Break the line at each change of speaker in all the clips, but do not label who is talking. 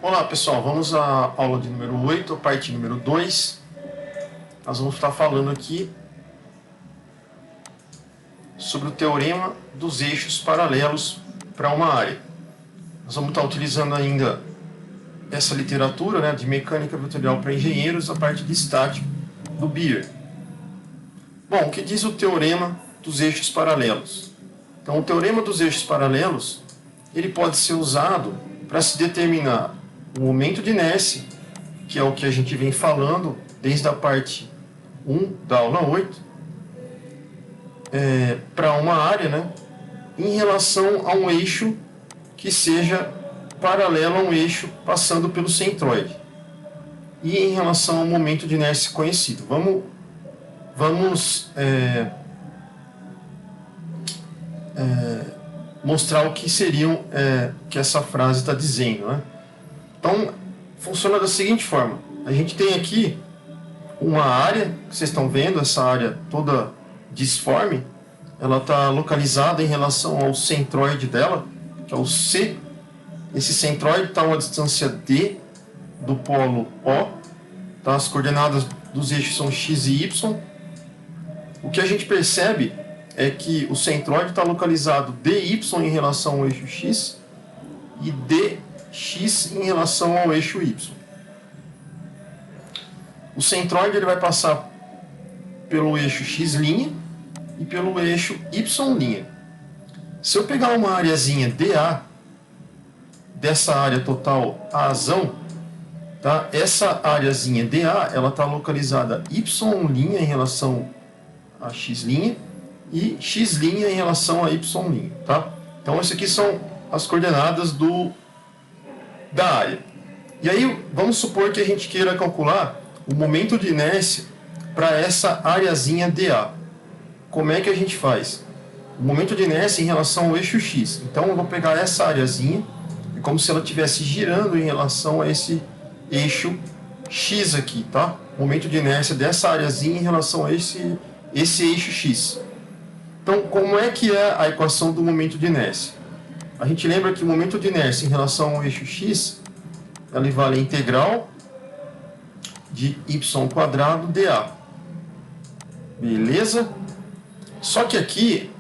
Olá pessoal, vamos à aula de número 8, a parte número 2. Nós vamos estar falando aqui sobre o teorema dos eixos paralelos para uma área. Nós vamos estar utilizando ainda essa literatura, né, de mecânica vetorial para engenheiros, a parte de estática do Beer. Bom, o que diz o teorema dos eixos paralelos? Então, o teorema dos eixos paralelos, ele pode ser usado para se determinar o momento de inércia, que é o que a gente vem falando desde a parte 1 da aula 8, para uma área, né, em relação a um eixo que seja paralelo a um eixo passando pelo centroide. E em relação ao momento de inércia conhecido. Vamos mostrar o que seriam que essa frase está dizendo, né? Então, funciona da seguinte forma. A gente tem aqui uma área, que vocês estão vendo, essa área toda disforme, ela está localizada em relação ao centroide dela, que é o C. Esse centroide está a uma distância D do polo O. Tá? As coordenadas dos eixos são x e y. O que a gente percebe é que o centroide está localizado dy em relação ao eixo x e dx em relação ao eixo y. O centroide ele vai passar pelo eixo x' e pelo eixo y'. Se eu pegar uma areazinha dA, dessa área total Azão, tá? Essa areazinha dA ela está localizada y' em relação a x' e x' em relação a y'. Tá? Então, essas aqui são as coordenadas da área. E aí, vamos supor que a gente queira calcular o momento de inércia para essa areazinha dA. Como é que a gente faz? O momento de inércia em relação ao eixo x. Então, eu vou pegar essa areazinha, é como se ela estivesse girando em relação a esse eixo x aqui, tá? O momento de inércia dessa areazinha em relação a esse eixo x. Então, como é que é a equação do momento de inércia? A gente lembra que o momento de inércia em relação ao eixo x, ela vale a integral de y² dA. Beleza? Só que aqui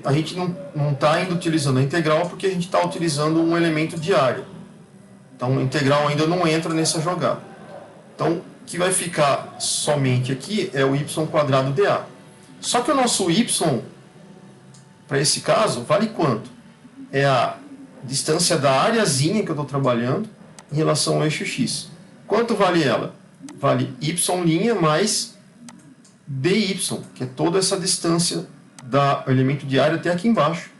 a gente não está ainda utilizando a integral porque a gente está utilizando um elemento de área. Então, a integral ainda não entra nessa jogada. Então, o que vai ficar somente aqui é o y² dA. Só que o nosso y, para esse caso, vale quanto? É a distância da areazinha que eu estou trabalhando em relação ao eixo x. Quanto vale ela? Vale y' mais dy, que é toda essa distância do elemento de área até aqui embaixo.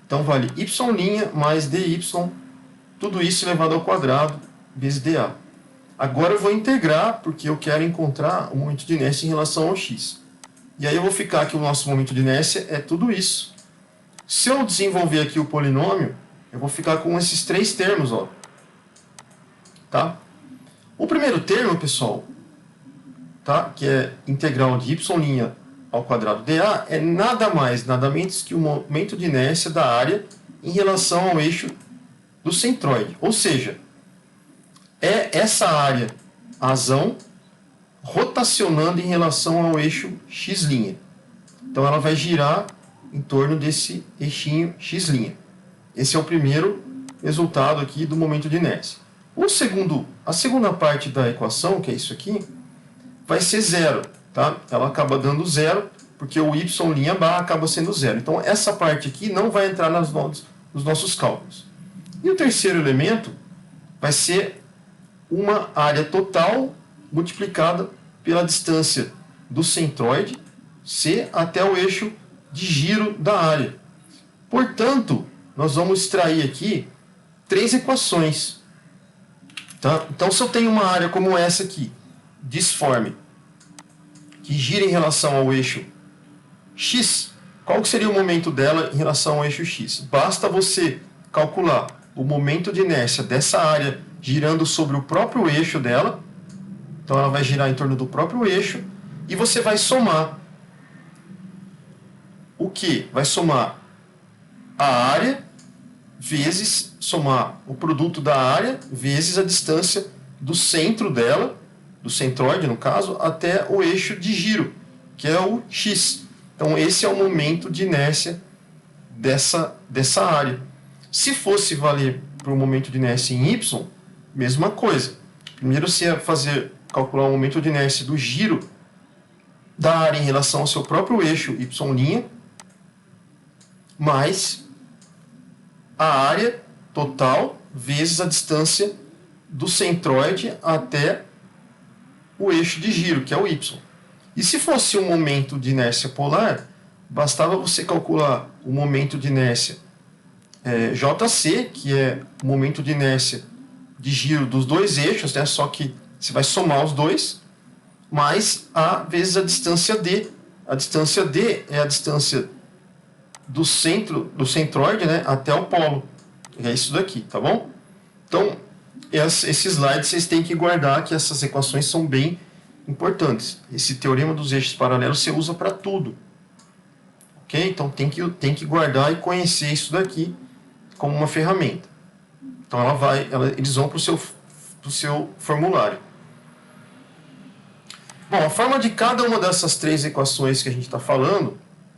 Então, vale y' mais dy, tudo isso elevado ao quadrado, vezes dA. Agora eu vou integrar, porque eu quero encontrar o momento de inércia em relação ao x. E aí eu vou ficar que o nosso momento de inércia é tudo isso. Se eu desenvolver aqui o polinômio, eu vou ficar com esses três termos, ó. Tá? O primeiro termo, pessoal, tá? Que é integral de y' ao quadrado dA, é nada mais, nada menos que o momento de inércia da área em relação ao eixo do centroide. Ou seja, é essa área Azão rotacionando em relação ao eixo x'. Então, ela vai girar em torno desse eixinho x'. Esse é o primeiro resultado aqui do momento de inércia. A segunda parte da equação, que é isso aqui, vai ser zero. Tá? Ela acaba dando zero, porque o y' acaba sendo zero. Então, essa parte aqui não vai entrar nos nossos cálculos. E o terceiro elemento vai ser uma área total multiplicada pela distância do centroide, C, até o eixo de giro da área. Portanto, nós vamos extrair aqui três equações. Tá? Então, se eu tenho uma área como essa aqui, disforme, que gira em relação ao eixo x, qual que seria o momento dela em relação ao eixo x? Basta você calcular o momento de inércia dessa área girando sobre o próprio eixo dela. Então, ela vai girar em torno do próprio eixo. E você vai somar o quê? Vai somar a área vezes somar o produto da área vezes a distância do centro dela, do centroide no caso, até o eixo de giro, que é o x. Então esse é o momento de inércia dessa área. Se fosse valer para o momento de inércia em y, mesma coisa. Primeiro você ia calcular o momento de inércia do giro da área em relação ao seu próprio eixo y', mais a área total vezes a distância do centroide até o eixo de giro, que é o y. E se fosse um momento de inércia polar, bastava você calcular o momento de inércia JC, que é o momento de inércia de giro dos dois eixos, né? Só que você vai somar os dois, mais A vezes a distância D. A distância D é a distância do centroide, né, até o polo. É isso daqui, tá bom? Então, esse slide vocês têm que guardar, que essas equações são bem importantes. Esse teorema dos eixos paralelos você usa para tudo. Ok? Então tem que guardar e conhecer isso daqui como uma ferramenta. Então eles vão para o seu formulário. Bom, a forma de cada uma dessas três equações que a gente está falando,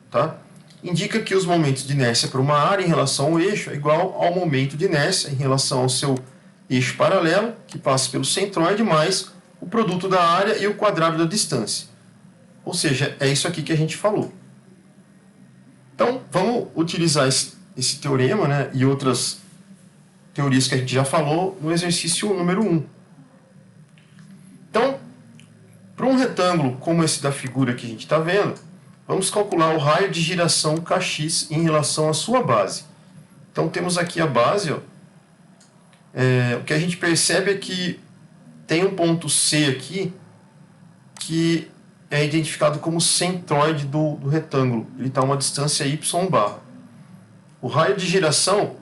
tá, indica que os momentos de inércia para uma área em relação ao eixo é igual ao momento de inércia em relação ao seu eixo paralelo, que passa pelo centroide, mais o produto da área e o quadrado da distância. Ou seja, é isso aqui que a gente falou. Então, vamos utilizar esse teorema, né, e outras teorias que a gente já falou no exercício número 1. Então, para um retângulo como esse da figura que a gente está vendo, vamos calcular o raio de giração kx em relação à sua base. Então, temos aqui a base. Ó. O que a gente percebe é que tem um ponto C aqui que é identificado como centroide do retângulo. Ele está a uma distância y barra. O raio de giração,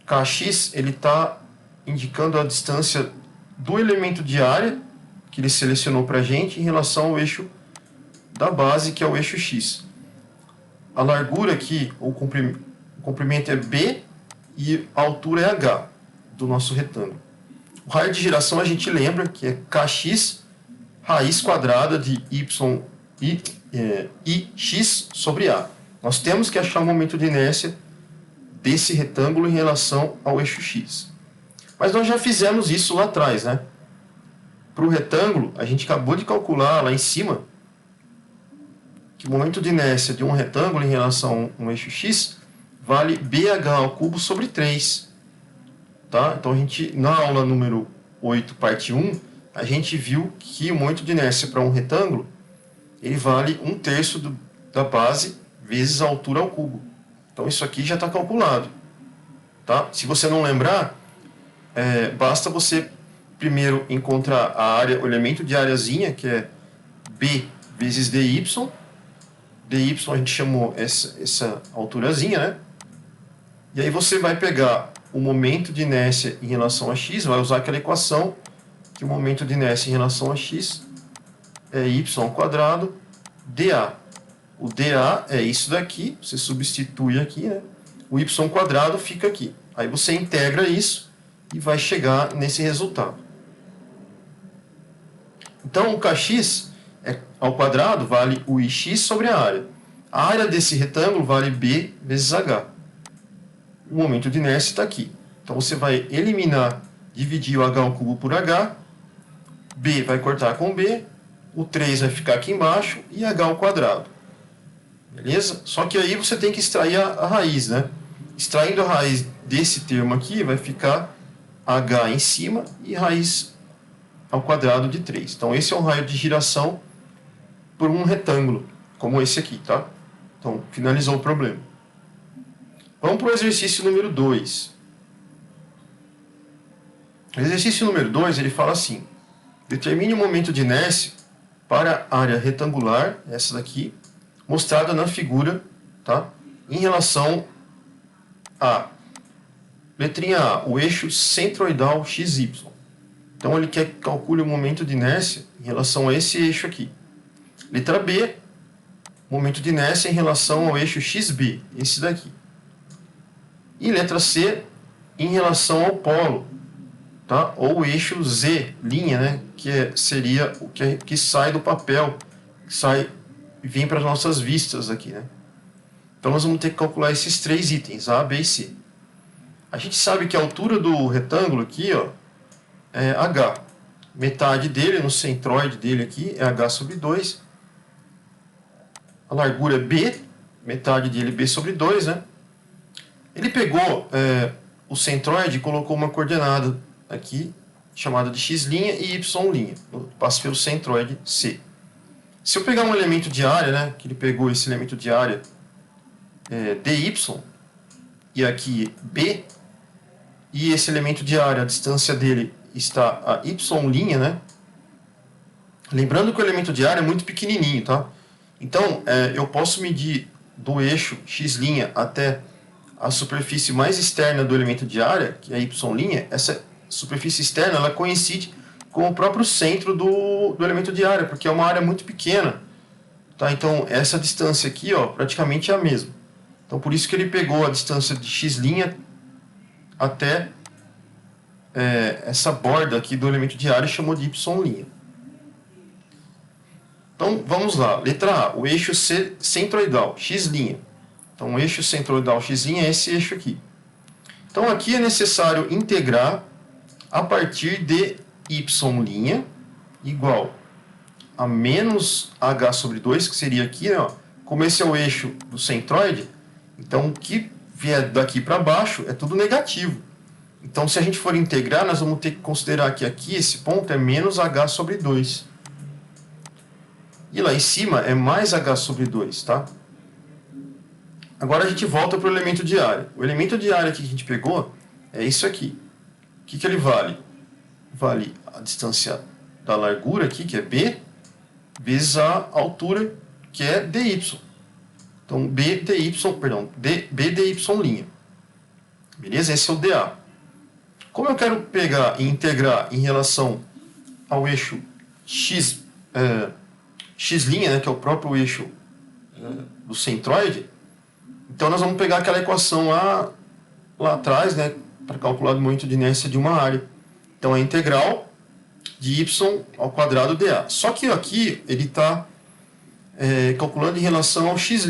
kx, ele está indicando a distância do elemento de área que ele selecionou para a gente em relação ao eixo da base, que é o eixo x. A largura aqui, o comprimento é b e a altura é h do nosso retângulo. O raio de giração a gente lembra que é kx raiz quadrada de ix sobre a. Nós temos que achar o momento de inércia desse retângulo em relação ao eixo x. Mas nós já fizemos isso lá atrás, né? Para o retângulo, a gente acabou de calcular lá em cima que o momento de inércia de um retângulo em relação a um eixo x vale bh ao cubo sobre 3. Tá? Então, na aula número 8, parte 1, a gente viu que o momento de inércia para um retângulo ele vale 1/3 da base vezes a altura ao cubo. Então, isso aqui já está calculado. Tá? Se você não lembrar, basta você primeiro encontrar a área, o elemento de areazinha, que é b vezes dy. dy a gente chamou essa alturazinha, né? E aí você vai pegar o momento de inércia em relação a x, vai usar aquela equação, que o momento de inércia em relação a x é y² dA. O dA é isso daqui, você substitui aqui, né? O y² fica aqui. Aí você integra isso e vai chegar nesse resultado. Então, o kx ao quadrado vale o ix sobre a área. A área desse retângulo vale b vezes h. O momento de inércia está aqui. Então, você vai eliminar, dividir o h ao cubo por h, b vai cortar com b, o 3 vai ficar aqui embaixo e h ao quadrado. Beleza? Só que aí você tem que extrair a raiz, né? Extraindo a raiz desse termo aqui, vai ficar h em cima e raiz ao quadrado de 3. Então, esse é um raio de giração por um retângulo, como esse aqui, tá? Então, finalizou o problema. Vamos para o exercício número 2. O exercício número 2, ele fala assim: determine o momento de inércia para a área retangular, essa daqui, mostrada na figura, tá? Em relação a, letrinha A, o eixo centroidal XY. Então, ele quer que calcule o momento de inércia em relação a esse eixo aqui. Letra B, momento de inércia em relação ao eixo XB, esse daqui. E letra C, em relação ao polo, tá? Ou o eixo Z', né? Seria o que sai do papel, que sai e vem para as nossas vistas aqui, né? Então nós vamos ter que calcular esses três itens, A, B e C. A gente sabe que a altura do retângulo aqui, ó, é H. Metade dele, no centroide dele aqui, é H sobre 2. A largura é B, metade dele B sobre 2, né? Ele pegou o centroide e colocou uma coordenada aqui, chamada de x' e y'. Passa pelo centroide C. Se eu pegar um elemento de área, né, que ele pegou esse elemento de área dy, e aqui B, e esse elemento de área, a distância dele está a y', né? Lembrando que o elemento de área é muito pequenininho, tá? Então, eu posso medir do eixo x' até a superfície mais externa do elemento de área, que é y'. Essa superfície externa, ela coincide com o próprio centro do elemento de área, porque é uma área muito pequena, tá? Então, essa distância aqui, ó, praticamente é a mesma. Então, por isso que ele pegou a distância de x' até essa borda aqui do elemento de área e chamou de y'. Então, vamos lá. Letra A, o eixo centroidal, x'. Então, o eixo centroidal x' é esse eixo aqui. Então, aqui é necessário integrar a partir de y' igual a menos h sobre 2, que seria aqui, ó, como esse é o eixo do centroide, então o que vier daqui para baixo é tudo negativo. Então, se a gente for integrar, nós vamos ter que considerar que aqui esse ponto é menos h sobre 2. E lá em cima é mais h sobre 2, tá? Agora a gente volta para o elemento de área. O elemento de área que a gente pegou é isso aqui. O que ele vale? Vale a distância da largura aqui, que é b, vezes a altura, que é dy. Então, b dy'. Beleza? Esse é o dA. Como eu quero pegar e integrar em relação ao eixo x', né, que é o próprio eixo do centroide, então nós vamos pegar aquela equação lá atrás, né, para calcular o momento de inércia de uma área. Então, a integral de y ao quadrado dA. Só que aqui ele está calculando em relação ao x'.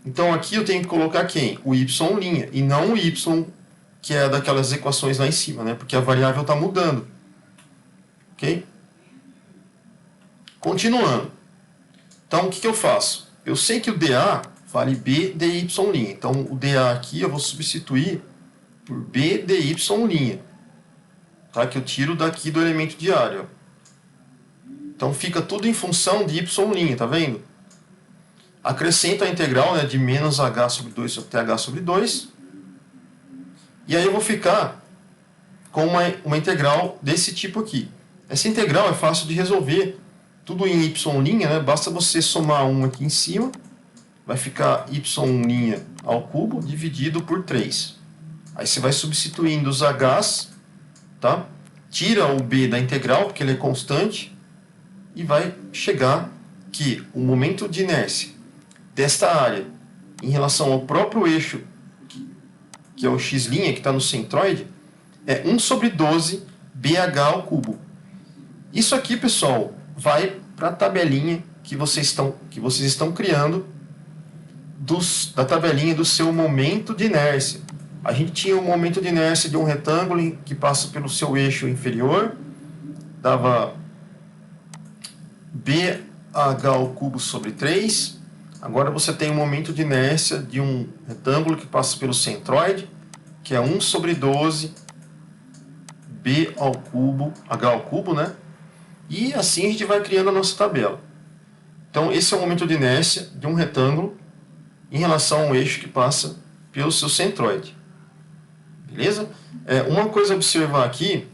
Então, aqui eu tenho que colocar quem? O y', e não o y, que é daquelas equações lá em cima, né? Porque a variável está mudando. Ok? Continuando. Então, o que eu faço? Eu sei que o dA vale b dy'. Então, o dA aqui eu vou substituir por b dy'. Tá? Que eu tiro daqui do elemento de área. Então, fica tudo em função de y', tá vendo? Acrescento a integral, né, de menos h sobre 2 até h sobre 2. E aí eu vou ficar com uma integral desse tipo aqui. Essa integral é fácil de resolver. Tudo em y', né? Basta você somar 1 aqui em cima. Vai ficar y' ao cubo dividido por 3. Aí você vai substituindo os h's, tá? Tira o b da integral, porque ele é constante. E vai chegar que o momento de inércia desta área em relação ao próprio eixo, que é o x', que está no centroide, é 1 sobre 12 BH ao cubo. Isso aqui, pessoal, vai para a tabelinha que vocês estão criando da tabelinha do seu momento de inércia. A gente tinha o momento de inércia de um retângulo que passa pelo seu eixo inferior, dava BH ao cubo sobre 3. Agora você tem o momento de inércia de um retângulo que passa pelo centroide, que é 1 sobre 12 B ao cubo, H ao cubo, né? E assim a gente vai criando a nossa tabela. Então, esse é o momento de inércia de um retângulo em relação ao eixo que passa pelo seu centroide. Beleza? Uma coisa a observar aqui,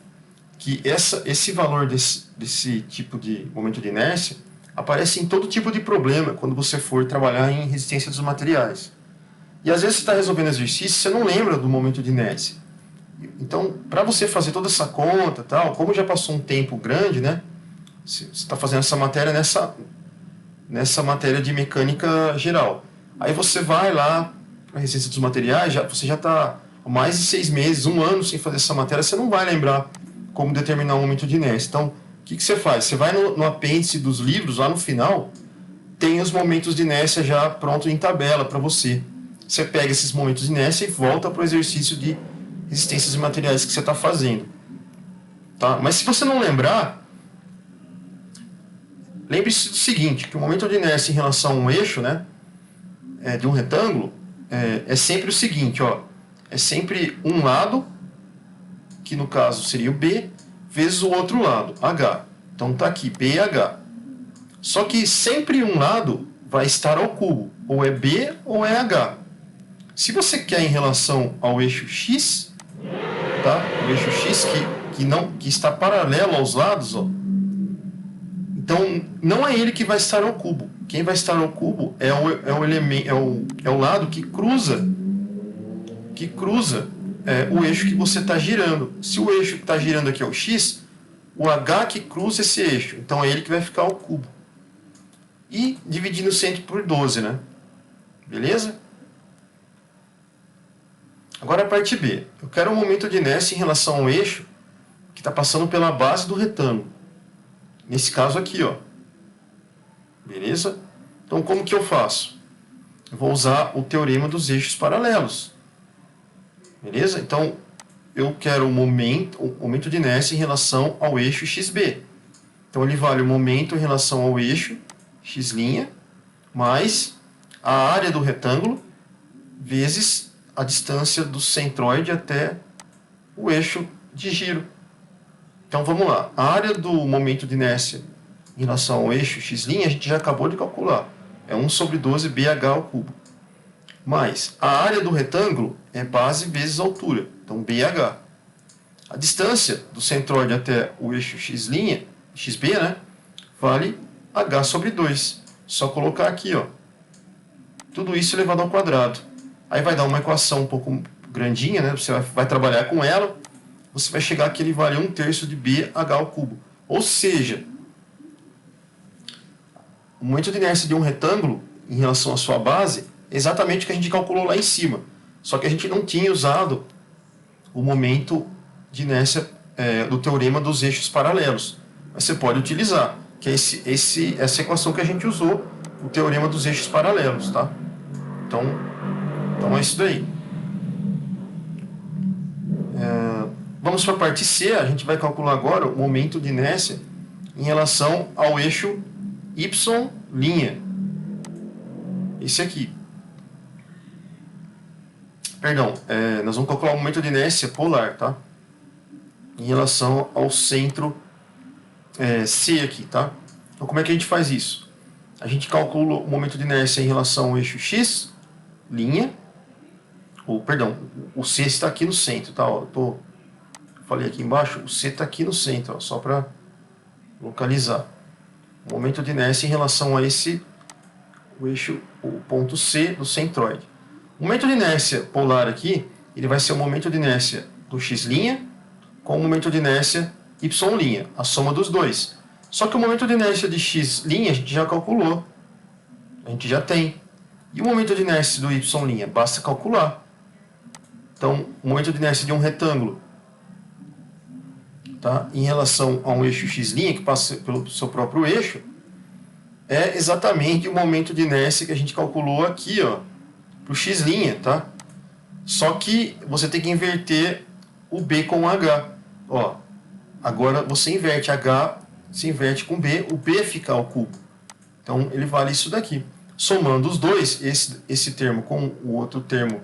que esse valor desse tipo de momento de inércia aparece em todo tipo de problema quando você for trabalhar em resistência dos materiais. E às vezes você está resolvendo exercício e você não lembra do momento de inércia. Então, para você fazer toda essa conta, tal, como já passou um tempo grande, né? Você está fazendo essa matéria nessa matéria de mecânica geral. Aí você vai lá para a resistência dos materiais, você já está mais de 6 meses, 1 ano sem fazer essa matéria, você não vai lembrar como determinar o momento de inércia. Então, o que você faz? Você vai no apêndice dos livros, lá no final, tem os momentos de inércia já pronto em tabela para você. Você pega esses momentos de inércia e volta para o exercício de resistências de materiais que você está fazendo. Tá? Mas se você não lembrar, lembre-se do seguinte, que o momento de inércia em relação a um eixo, né, de um retângulo, é sempre o seguinte, ó, é sempre um lado, que no caso seria o B, vezes o outro lado, H. Então está aqui, BH. Só que sempre um lado vai estar ao cubo, ou é B ou é H. Se você quer em relação ao eixo X, tá? O eixo X que está paralelo aos lados, ó, então não é ele que vai estar ao cubo. Quem vai estar ao cubo é o lado que cruza o eixo que você está girando. Se o eixo que está girando aqui é o X, o H que cruza esse eixo, então é ele que vai ficar ao cubo. E dividindo o centro por 12, né? Beleza? Agora a parte B. Eu quero um momento de inércia em relação ao eixo que está passando pela base do retângulo. Nesse caso aqui, ó. Beleza? Então, como que eu faço? Eu vou usar o teorema dos eixos paralelos. Beleza? Então, eu quero o momento de inércia em relação ao eixo XB. Então, ele vale o momento em relação ao eixo X' mais a área do retângulo vezes a distância do centroide até o eixo de giro. Então, vamos lá. A área do momento de inércia em relação ao eixo X' a gente já acabou de calcular. É 1 sobre 12 BH ao cubo. Mais a área do retângulo é base vezes altura. Então, BH. A distância do centroide até o eixo XB, né, vale H sobre 2. Só colocar aqui, ó. Tudo isso elevado ao quadrado. Aí vai dar uma equação um pouco grandinha, né? Você vai trabalhar com ela. Você vai chegar que ele vale 1/3 de BH ao cubo. Ou seja, o momento de inércia de um retângulo em relação à sua base é exatamente o que a gente calculou lá em cima. Só que a gente não tinha usado o momento de inércia do teorema dos eixos paralelos. Mas você pode utilizar, que é essa equação que a gente usou, o teorema dos eixos paralelos, tá? Então é isso daí. Vamos para a parte C, a gente vai calcular agora o momento de inércia em relação ao eixo Y'. Esse aqui. Perdão, nós vamos calcular o momento de inércia polar, tá? Em relação ao centro C aqui, tá? Então, como é que a gente faz isso? A gente calcula o momento de inércia em relação ao eixo X', o C está aqui no centro, tá? Ó, falei aqui embaixo, o C está aqui no centro, ó, só para localizar. O momento de inércia em relação a o eixo, o ponto C do centroide. O momento de inércia polar aqui, ele vai ser o momento de inércia do X' com o momento de inércia Y', a soma dos dois. Só que o momento de inércia de X' a gente já calculou, a gente já tem. E o momento de inércia do Y', basta calcular. Então, o momento de inércia de um retângulo, tá, em relação a um eixo X' que passa pelo seu próprio eixo, é exatamente o momento de inércia que a gente calculou aqui, ó, para o X', tá? Só que você tem que inverter o B com o H. Ó, agora você inverte H, se inverte com B, o B fica ao cubo. Então, ele vale isso daqui. Somando os dois, esse termo com o outro termo,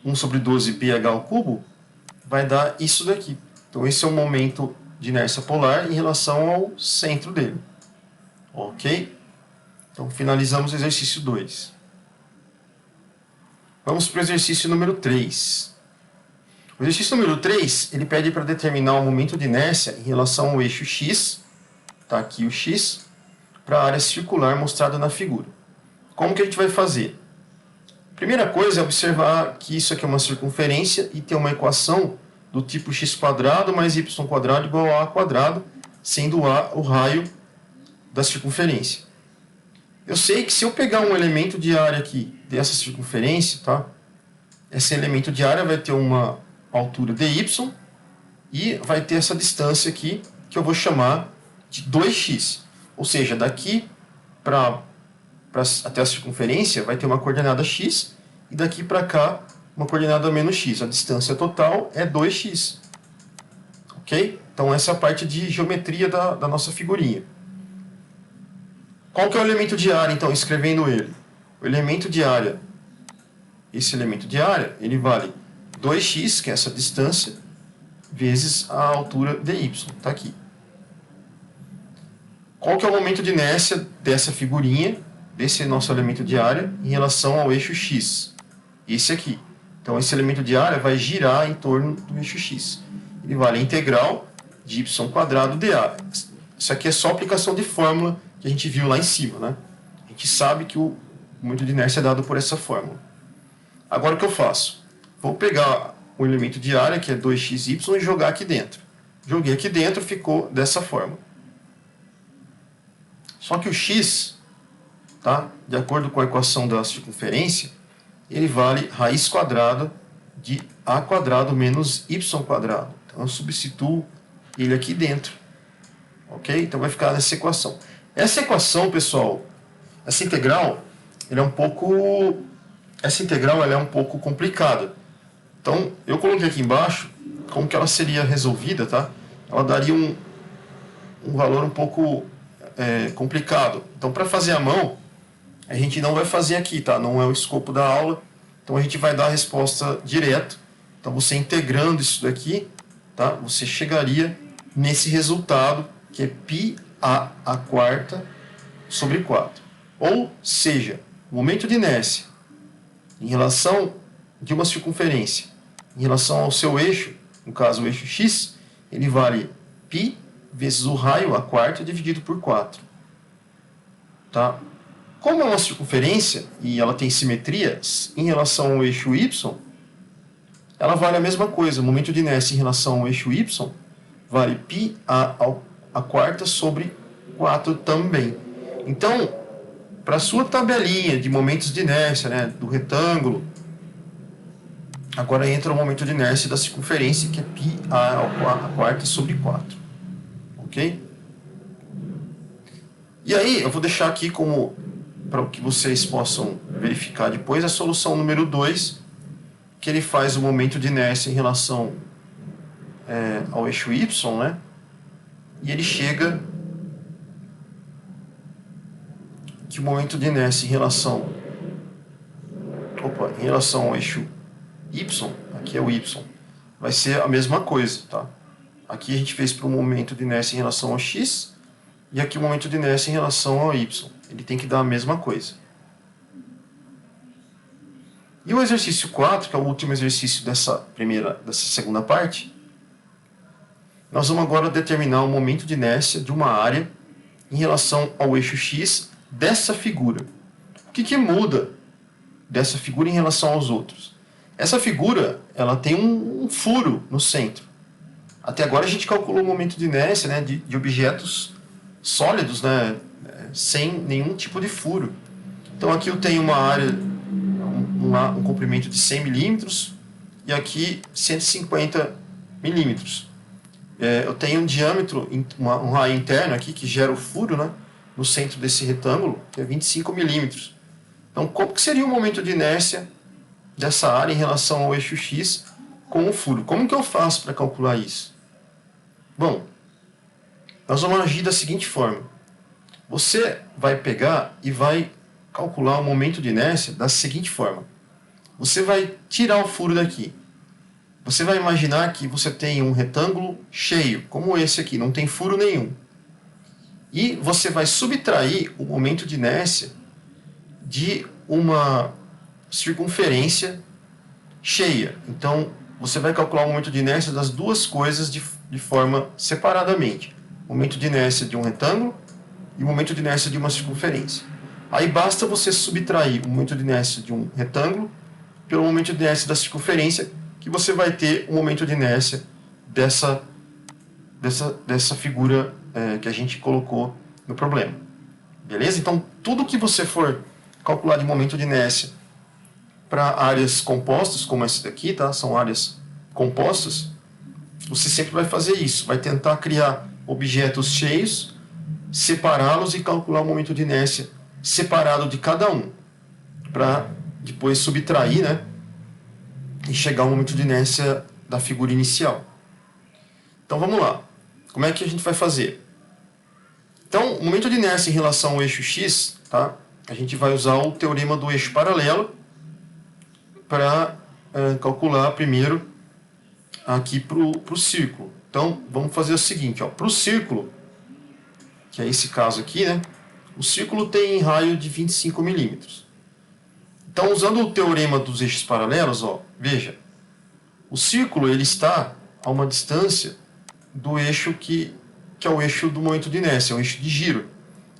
1 sobre 12 BH ao cubo, vai dar isso daqui. Então, esse é o momento de inércia polar em relação ao centro dele. Ok? Então, finalizamos o exercício 2. Vamos para o exercício número 3. O exercício número 3, ele pede para determinar o momento de inércia em relação ao eixo X, tá aqui o X, para a área circular mostrada na figura. Como que a gente vai fazer? Primeira coisa é observar que isso aqui é uma circunferência e tem uma equação do tipo x² mais y² igual a A², sendo A o raio da circunferência. Eu sei que se eu pegar um elemento de área aqui dessa circunferência, tá? esse elemento de área vai ter uma altura dy e vai ter essa distância aqui, que eu vou chamar de 2x. Ou seja, daqui até a circunferência vai ter uma coordenada x, e daqui para cá uma coordenada menos x. A distância total é 2x. Ok? Então essa é a parte de geometria da nossa figurinha. Qual que é o elemento de área, então, escrevendo ele? O elemento de área, esse elemento de área, ele vale 2x, que é essa distância, vezes a altura dy. Está aqui. Qual que é o momento de inércia dessa figurinha, desse nosso elemento de área, em relação ao eixo x? Esse aqui. Então, esse elemento de área vai girar em torno do eixo x. Ele vale a integral de y² dA. Isso aqui é só aplicação de fórmula que a gente viu lá em cima, né? A gente sabe que o momento de inércia é dado por essa fórmula. Agora o que eu faço? Vou pegar o elemento de área, que é 2xy, e jogar aqui dentro. Joguei aqui dentro, ficou dessa forma. Só que o x, tá? De acordo com a equação da circunferência, ele vale raiz quadrada de a² menos y². Então eu substituo ele aqui dentro. Ok? Então vai ficar nessa equação. Essa equação, pessoal, essa integral, ela é um pouco complicada. Então eu coloquei aqui embaixo como que ela seria resolvida, tá? Ela daria um valor um pouco complicado. Então, para fazer à mão, a gente não vai fazer aqui, tá? Não é o escopo da aula. Então a gente vai dar a resposta direto. Então você integrando isso daqui, tá? Você chegaria nesse resultado que é πa² sobre 4. Ou seja, o momento de inércia em relação de uma circunferência em relação ao seu eixo, no caso o eixo x, ele vale π vezes o raio a² dividido por 4. Tá? Como é uma circunferência e ela tem simetria em relação ao eixo y, ela vale a mesma coisa. O momento de inércia em relação ao eixo y vale πa² sobre 4 também. Então, para a sua tabelinha de momentos de inércia, né, do retângulo, agora entra o momento de inércia da circunferência, que é πa² sobre 4. Ok? E aí, eu vou deixar aqui como para que vocês possam verificar depois a solução número 2, que ele faz o momento de inércia em relação ao eixo y, né? E ele chega que o momento de inércia em relação ao eixo y, aqui é o y, vai ser a mesma coisa, tá? Aqui a gente fez para o momento de inércia em relação ao x, e aqui o momento de inércia em relação ao y. Ele tem que dar a mesma coisa. E o exercício 4, que é o último exercício dessa segunda parte, nós vamos agora determinar o momento de inércia de uma área em relação ao eixo x dessa figura. O que muda dessa figura em relação aos outros? Essa figura, ela tem um furo no centro. Até agora a gente calculou o momento de inércia, né, de objetos sólidos, né, sem nenhum tipo de furo. Então aqui eu tenho uma área, um comprimento de 100 milímetros e aqui 150 milímetros. Eu tenho um diâmetro, um raio interno aqui que gera o furo, né, no centro desse retângulo, que é 25 milímetros. Então, como que seria o momento de inércia dessa área em relação ao eixo x com o furo? Como que eu faço para calcular isso? Bom, nós vamos agir da seguinte forma. Você vai pegar e vai calcular o momento de inércia da seguinte forma. Você vai tirar o furo daqui. Você vai imaginar que você tem um retângulo cheio, como esse aqui, não tem furo nenhum. E você vai subtrair o momento de inércia de uma circunferência cheia. Então, você vai calcular o momento de inércia das duas coisas de forma separadamente. O momento de inércia de um retângulo e o momento de inércia de uma circunferência. Aí basta você subtrair o momento de inércia de um retângulo pelo momento de inércia da circunferência, que você vai ter o momento de inércia dessa figura que a gente colocou no problema. Beleza? Então, tudo que você for calcular de momento de inércia para áreas compostas, como essa daqui, tá? São áreas compostas. Você sempre vai fazer isso, vai tentar criar objetos cheios, separá-los e calcular o momento de inércia separado de cada um, para depois subtrair, né? E chegar ao momento de inércia da figura inicial. Então vamos lá. Como é que a gente vai fazer? Então, o momento de inércia em relação ao eixo x, tá? A gente vai usar o teorema do eixo paralelo para calcular primeiro aqui para o círculo. Então, vamos fazer o seguinte, para o círculo, que é esse caso aqui, né? O círculo tem raio de 25 milímetros. Então, usando o teorema dos eixos paralelos, veja, o círculo ele está a uma distância do eixo que é o eixo do momento de inércia, o eixo de giro.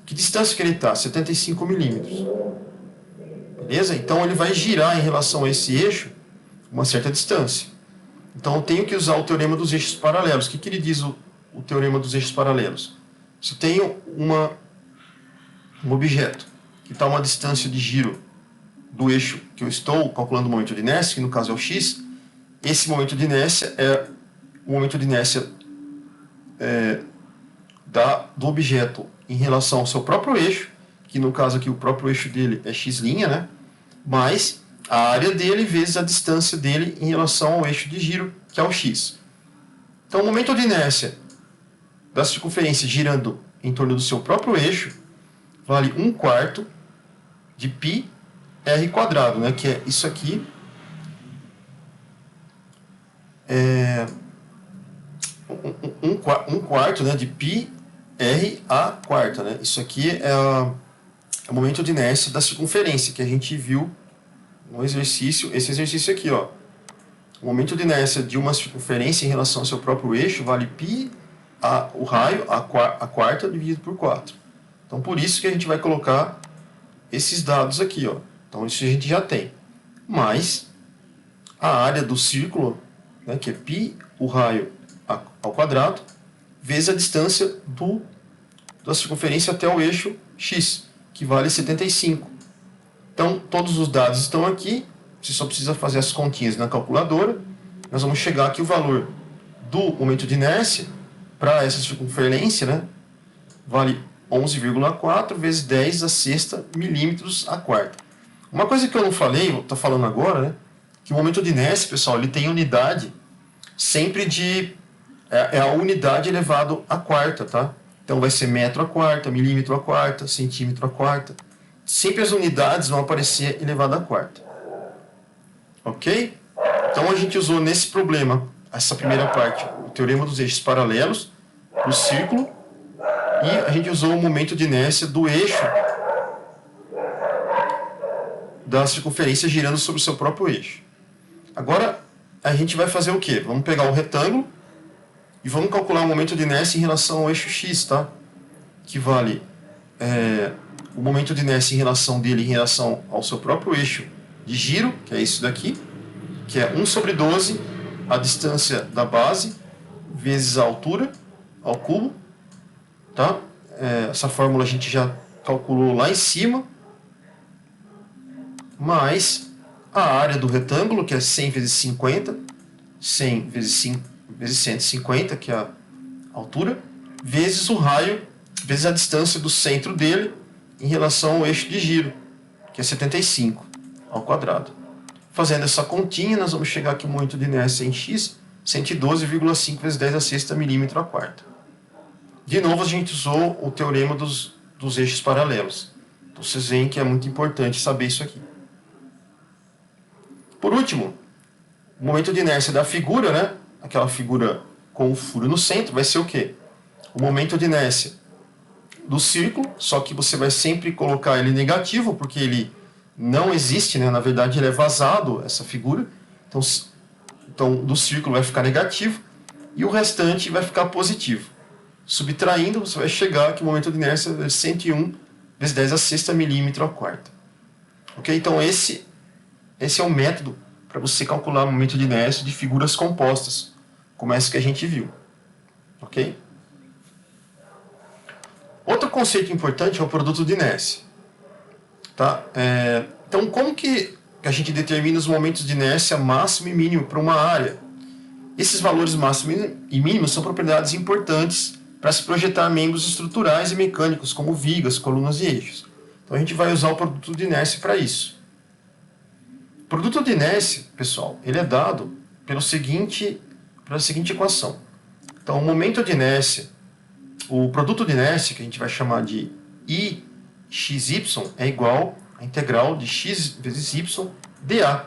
Que distância que ele está? 75 milímetros. Beleza? Então, ele vai girar em relação a esse eixo uma certa distância. Então, eu tenho que usar o teorema dos eixos paralelos. O que ele diz, o teorema dos eixos paralelos? Se eu tenho um objeto que está a uma distância de giro do eixo que eu estou calculando o momento de inércia, que no caso é o x, esse momento de inércia é o momento de inércia do objeto em relação ao seu próprio eixo, que no caso aqui o próprio eixo dele é x', né? Mais a área dele vezes a distância dele em relação ao eixo de giro, que é o x. Então, o momento de inércia da circunferência girando em torno do seu próprio eixo vale 1/4 de π r quadrado, né? Que é isso aqui. Um quarto, né, de π r a quarta, né? Isso aqui é o momento de inércia da circunferência que a gente viu no exercício, esse exercício aqui, O momento de inércia de uma circunferência em relação ao seu próprio eixo vale π, o raio, a quarta dividido por 4. Então, por isso que a gente vai colocar esses dados aqui, Então, isso a gente já tem. Mais a área do círculo, né, que é π, o raio ao quadrado, vezes a distância da circunferência até o eixo x, que vale 75. Então, todos os dados estão aqui, você só precisa fazer as continhas na calculadora. Nós vamos chegar aqui o valor do momento de inércia para essa circunferência, né? Vale 11,4 vezes 10 a sexta milímetros a quarta. Uma coisa que eu não falei, vou estar falando agora, né? Que o momento de inércia, pessoal, ele tem unidade sempre de... É a unidade elevado à quarta, tá? Então vai ser metro a quarta, milímetro a quarta, centímetro a quarta. Sempre as unidades vão aparecer elevado à quarta. Ok? Então a gente usou nesse problema, essa primeira parte, o teorema dos eixos paralelos, o círculo, e a gente usou o momento de inércia do eixo da circunferência girando sobre o seu próprio eixo. Agora a gente vai fazer o quê? Vamos pegar o retângulo e vamos calcular o momento de inércia em relação ao eixo x, tá? Que vale o momento de inércia em relação dele em relação ao seu próprio eixo de giro, que é isso daqui, que é 1/12 a distância da base vezes a altura ao cubo, tá? Essa fórmula a gente já calculou lá em cima, mais a área do retângulo, que é 100 vezes 50, 100 vezes 150, que é a altura, vezes o raio, vezes a distância do centro dele em relação ao eixo de giro, que é 75 ao quadrado. Fazendo essa continha, nós vamos chegar aqui o momento de inércia em x, 112,5 vezes 10 a sexta milímetro a quarta. De novo, a gente usou o teorema dos eixos paralelos. Então, vocês veem que é muito importante saber isso aqui. Por último, o momento de inércia da figura, né? Aquela figura com o furo no centro, vai ser o quê? O momento de inércia do círculo, só que você vai sempre colocar ele negativo, porque ele não existe, né? Na verdade, ele é vazado, essa figura. Então, do círculo vai ficar negativo e o restante vai ficar positivo. Subtraindo, você vai chegar que o momento de inércia é 101 vezes 10 a sexta milímetro a quarta. Ok? Então, esse é o método para você calcular o momento de inércia de figuras compostas, como essa que a gente viu. Ok? Outro conceito importante é o produto de inércia. Tá? Então, como que que a gente determina os momentos de inércia máximo e mínimo para uma área. Esses valores máximo e mínimo são propriedades importantes para se projetar membros estruturais e mecânicos, como vigas, colunas e eixos. Então a gente vai usar o produto de inércia para isso. O produto de inércia, pessoal, ele é dado pela seguinte equação. Então o momento de inércia, o produto de inércia, que a gente vai chamar de IXY, é igual à integral de x vezes y dA.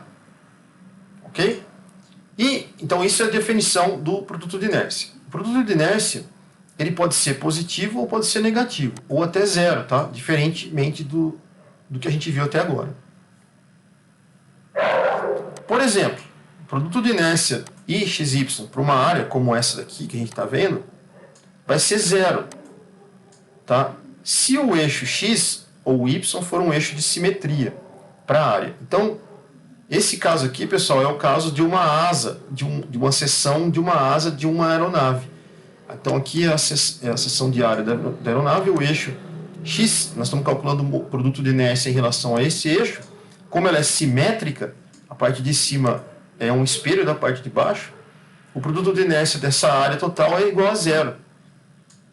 Ok? E, então, isso é a definição do produto de inércia. O produto de inércia, ele pode ser positivo ou pode ser negativo, ou até zero, tá? Diferentemente do que a gente viu até agora. Por exemplo, o produto de inércia IXY para uma área como essa daqui, que a gente está vendo, vai ser zero, tá? Se o eixo X ou Y for um eixo de simetria para a área. Então, esse caso aqui, pessoal, é o caso de uma asa, de uma seção de uma asa de uma aeronave. Então, aqui é a seção de área da aeronave, o eixo X, nós estamos calculando o produto de inércia em relação a esse eixo. Como ela é simétrica, a parte de cima é um espelho da parte de baixo, o produto de inércia dessa área total é igual a zero.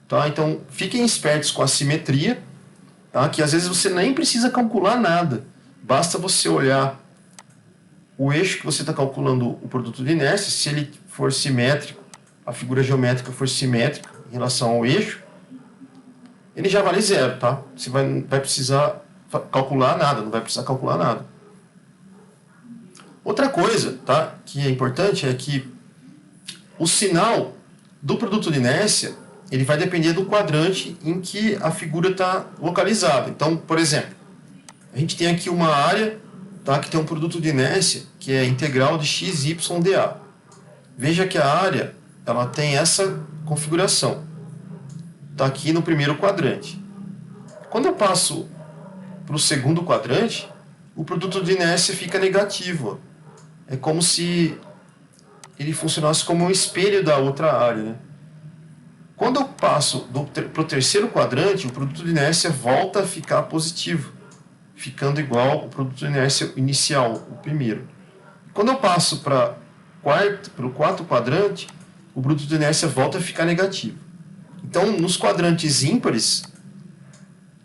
Tá? Então, fiquem espertos com a simetria, tá? Que às vezes você nem precisa calcular nada. Basta você olhar o eixo que você está calculando o produto de inércia, se ele for simétrico, a figura geométrica for simétrica em relação ao eixo, ele já vale zero, tá? Você vai precisar calcular nada, não vai precisar calcular nada. Outra coisa, tá, que é importante é que o sinal do produto de inércia, ele vai depender do quadrante em que a figura está localizada. Então, por exemplo, a gente tem aqui uma área, tá, que tem um produto de inércia que é integral de x, y, dA. Veja que a área ela tem essa configuração. Está aqui no primeiro quadrante. Quando eu passo para o segundo quadrante, o produto de inércia fica negativo. É como se ele funcionasse como um espelho da outra área, né? Quando eu passo para o terceiro quadrante, o produto de inércia volta a ficar positivo, ficando igual ao produto de inércia inicial, o primeiro. Quando eu passo para o quarto quadrante, o produto de inércia volta a ficar negativo. Então, nos quadrantes ímpares,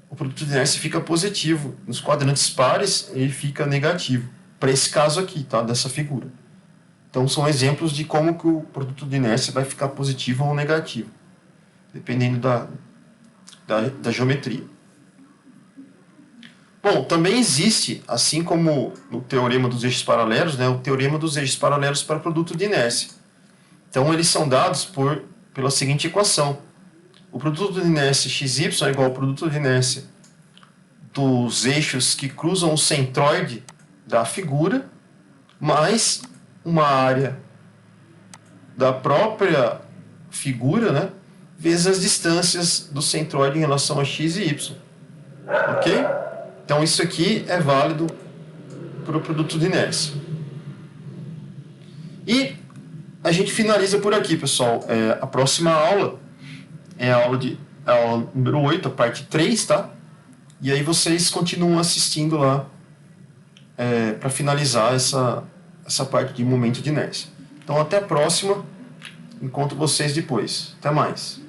o produto de inércia fica positivo. Nos quadrantes pares, ele fica negativo. Para esse caso aqui, tá? Dessa figura. Então, são exemplos de como que o produto de inércia vai ficar positivo ou negativo, dependendo da geometria. Bom, também existe, assim como no teorema dos eixos paralelos, né, o teorema dos eixos paralelos para produto de inércia. Então, eles são dados pela seguinte equação. O produto de inércia xy é igual ao produto de inércia dos eixos que cruzam o centroide da figura, mais uma área da própria figura, né, vezes as distâncias do centroide em relação a x e y. Ok? Então, isso aqui é válido para o produto de inércia. E a gente finaliza por aqui, pessoal. A próxima aula é a aula número 8, a parte 3, tá? E aí vocês continuam assistindo lá para finalizar essa parte de momento de inércia. Então, até a próxima. Encontro vocês depois. Até mais.